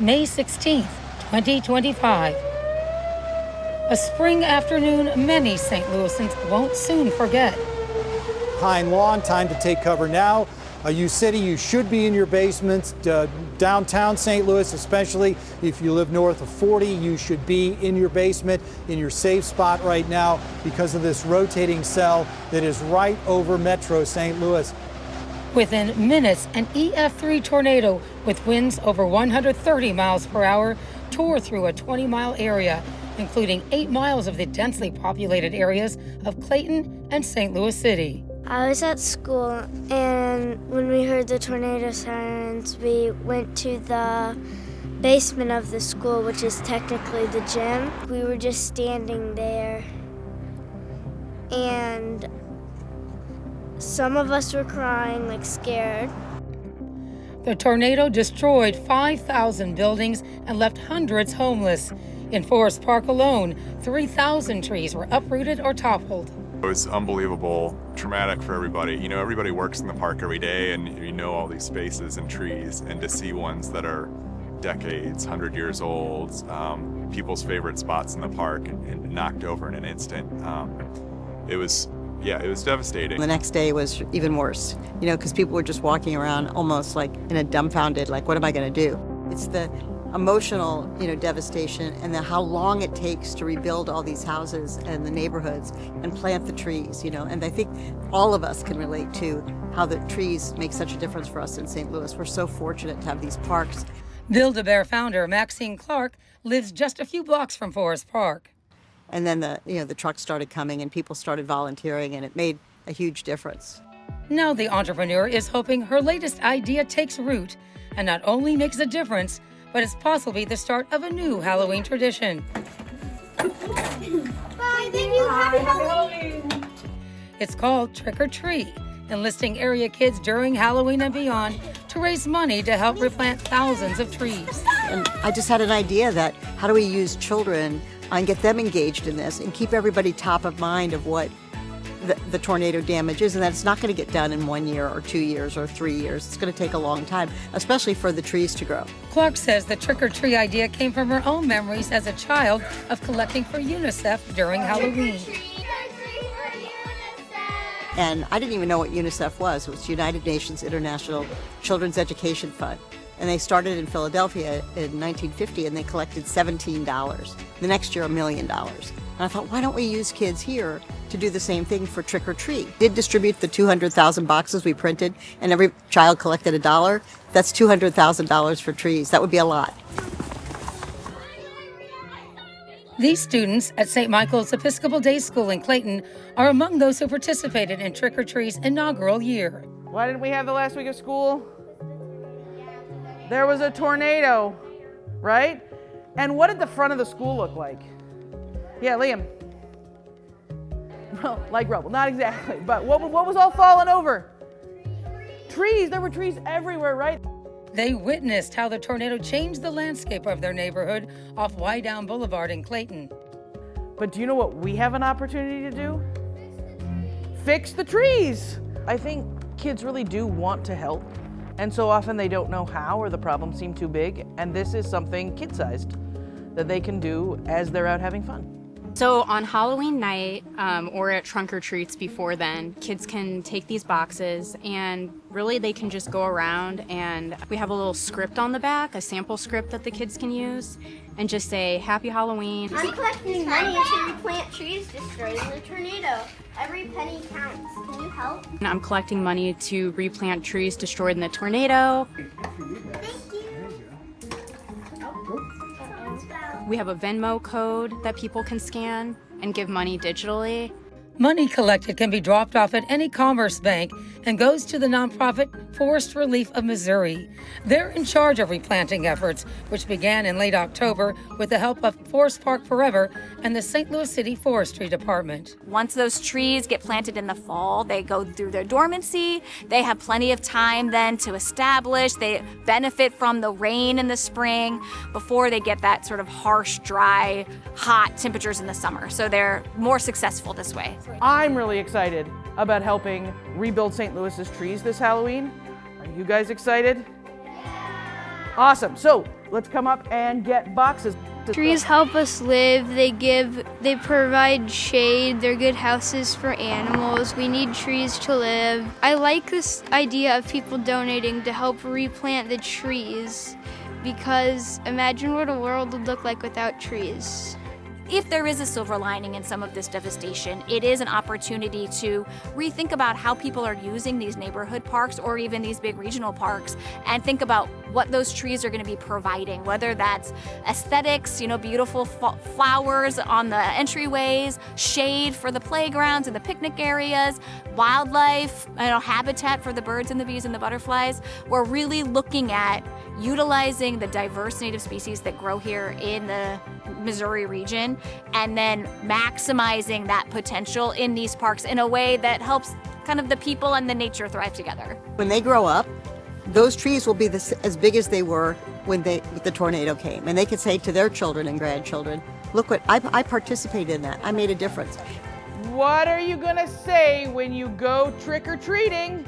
May 16th, 2025. A spring afternoon many St. Louisans won't soon forget. Pine Lawn, time to take cover now. U City, you should be in your basements. Downtown St. Louis, especially if you live north of 40, you should be in your basement, in your safe spot right now because of this rotating cell that is right over Metro St. Louis. Within minutes, an EF3 tornado with winds over 130 miles per hour tore through a 20-mile area, including 8 miles of the densely populated areas of Clayton and St. Louis City. I was at school, and when we heard the tornado sirens, we went to the basement of the school, which is technically the gym. We were just standing there, and some of us were crying, like scared. The tornado destroyed 5,000 buildings and left hundreds homeless. In Forest Park alone, 3,000 trees were uprooted or toppled. It was unbelievable, traumatic for everybody. You know, everybody works in the park every day and you know all these spaces and trees, and to see ones that are decades, 100 years old, people's favorite spots in the park and knocked over in an instant. It was devastating. The next day was even worse, you know, because people were just walking around almost like in a dumbfounded, like, what am I going to do? It's the emotional, devastation, and how long it takes to rebuild all these houses and the neighborhoods and plant the trees, and I think all of us can relate to how the trees make such a difference for us in St. Louis. We're so fortunate to have these parks. Build-A-Bear founder Maxine Clark lives just a few blocks from Forest Park. And then the trucks started coming and people started volunteering, and it made a huge difference. Now the entrepreneur is hoping her latest idea takes root and not only makes a difference, but it's possibly the start of a new Halloween tradition. Bye, thank you. Happy Halloween. It's called Trick or Tree, enlisting area kids during Halloween and beyond to raise money to help replant thousands of trees. And I just had an idea that how do we use children and get them engaged in this and keep everybody top of mind of what the tornado damage is, and that it's not going to get done in 1 year or 2 years or 3 years. It's going to take a long time, especially for the trees to grow. Clark says the trick-or-treat idea came from her own memories as a child of collecting for UNICEF during Halloween. And I didn't even know what UNICEF was. It was United Nations International Children's Education Fund. And they started in Philadelphia in 1950, and they collected $17. The next year, $1 million. And I thought, why don't we use kids here to do the same thing for Trick or Treat? Did distribute the 200,000 boxes we printed, and every child collected $1. That's $200,000 for trees. That would be a lot. These students at St. Michael's Episcopal Day School in Clayton are among those who participated in Trick or Treat's inaugural year. Why didn't we have the last week of school? There was a tornado, right? And what did the front of the school look like? Yeah, Liam. Well, like rubble, not exactly, but what was all falling over? Trees, there were trees everywhere, right? They witnessed how the tornado changed the landscape of their neighborhood off Wydown Boulevard in Clayton. But do you know what we have an opportunity to do? Fix the trees. I think kids really do want to help, and so often they don't know how, or the problems seem too big, and this is something kid-sized that they can do as they're out having fun. So on Halloween night, or at trunk or treats before then, kids can take these boxes and really they can just go around, and we have a little script on the back, a sample script that the kids can use, and just say, Happy Halloween. I'm collecting money to replant trees destroyed in the tornado. Every penny counts. Can you help? And I'm collecting money to replant trees destroyed in the tornado. Thank you. We have a Venmo code that people can scan and give money digitally. Money collected can be dropped off at any Commerce Bank and goes to the nonprofit Forest Relief of Missouri. They're in charge of replanting efforts, which began in late October with the help of Forest Park Forever and the St. Louis City Forestry Department. Once those trees get planted in the fall, they go through their dormancy. They have plenty of time then to establish. They benefit from the rain in the spring before they get that sort of harsh, dry, hot temperatures in the summer. So they're more successful this way. I'm really excited about helping rebuild St. Louis's trees this Halloween. Are you guys excited? Awesome. So Let's come up and get boxes. Trees help us live. They provide shade. They're good houses for animals. We need trees to live. I like this idea of people donating to help replant the trees, because imagine what a world would look like without trees. If there is a silver lining in some of this devastation, it is an opportunity to rethink about how people are using these neighborhood parks or even these big regional parks, and think about what those trees are going to be providing, whether that's aesthetics, beautiful flowers on the entryways, shade for the playgrounds and the picnic areas, wildlife, habitat for the birds and the bees and the butterflies. We're really looking at utilizing the diverse native species that grow here in the Missouri region, and then maximizing that potential in these parks in a way that helps kind of the people and the nature thrive together. When they grow up, those trees will be as big as they were when the tornado came. And they could say to their children and grandchildren, look what, I participated in that. I made a difference. What are you gonna say when you go trick-or-treating?